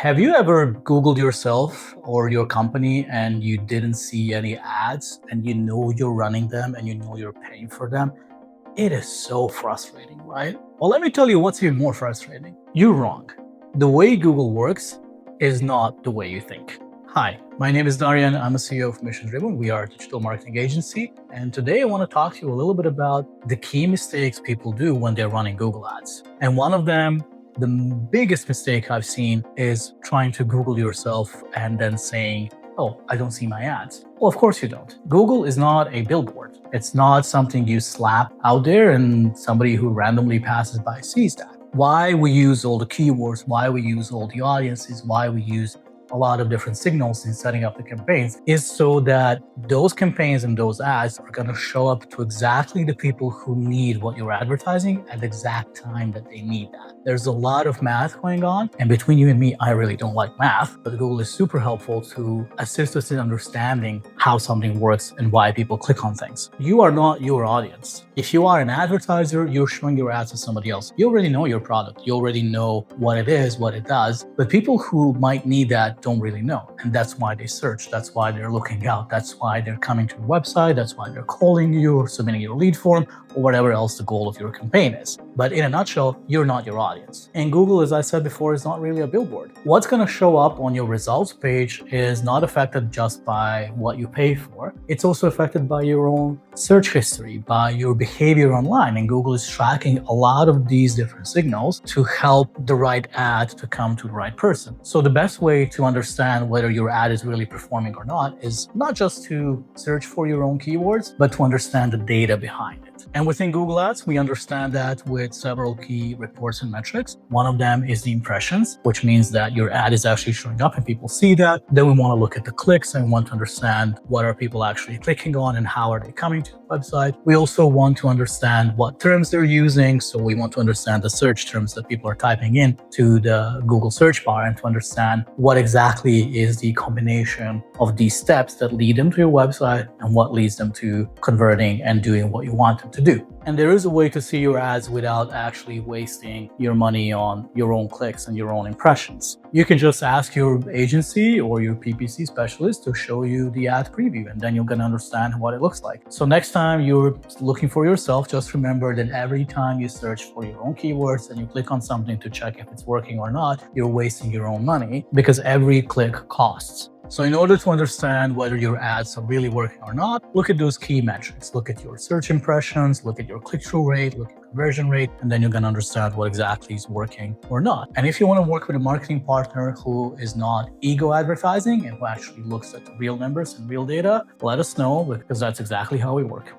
Have you ever Googled yourself or your company and you didn't see any ads and you know you're running them and you know you're paying for them? It is so frustrating, right? Well, let me tell you what's even more frustrating. You're wrong. The way Google works is not the way you think. Hi, my name is Darian. I'm a CEO of Mission Driven. We are a digital marketing agency. And today I want to talk to you a little bit about the key mistakes people do when they're running Google ads. And one of them, the biggest mistake I've seen, is trying to Google yourself and then saying, oh, I don't see my ads. Well, of course you don't. Google is not a billboard. It's not something you slap out there and somebody who randomly passes by sees that. Why we use all the keywords, why we use all the audiences, why we use a lot of different signals in setting up the campaigns is so that those campaigns and those ads are going to show up to exactly the people who need what you're advertising at the exact time that they need that. There's a lot of math going on, and between you and me, I really don't like math, but Google is super helpful to assist us in understanding how something works and why people click on things. You are not your audience. If you are an advertiser, you're showing your ads to somebody else. You already know your product. You already know what it is, what it does, but people who might need that don't really know. And that's why they search. That's why they're looking out. That's why they're coming to your website. That's why they're calling you or submitting your lead form or whatever else the goal of your campaign is. But in a nutshell, you're not your audience. And Google, as I said before, is not really a billboard. What's going to show up on your results page is not affected just by what you pay for. It's also affected by your own search history, by your behavior online. And Google is tracking a lot of these different signals to help the right ad to come to the right person. So the best way to understand whether your ad is really performing or not is not just to search for your own keywords, but to understand the data behind it. And within Google Ads, we understand that with several key reports and metrics. One of them is the impressions, which means that your ad is actually showing up and people see that. Then we want to look at the clicks and want to understand what are people actually clicking on and how are they coming to the website. We also want to understand what terms they're using. So we want to understand the search terms that people are typing in to the Google search bar and to understand what exactly is the combination of these steps that lead them to your website and what leads them to converting and doing what you want them to do. And there is a way to see your ads without actually wasting your money on your own clicks and your own impressions. You can just ask your agency or your PPC specialist to show you the ad preview, and then you're going to understand what it looks like. So next time you're looking for yourself, just remember that every time you search for your own keywords and you click on something to check if it's working or not, you're wasting your own money because every click costs. So in order to understand whether your ads are really working or not, look at those key metrics. Look at your search impressions, look at your click-through rate, look at conversion rate, and then you're going to understand what exactly is working or not. And if you want to work with a marketing partner who is not ego advertising and who actually looks at real numbers and real data, let us know because that's exactly how we work.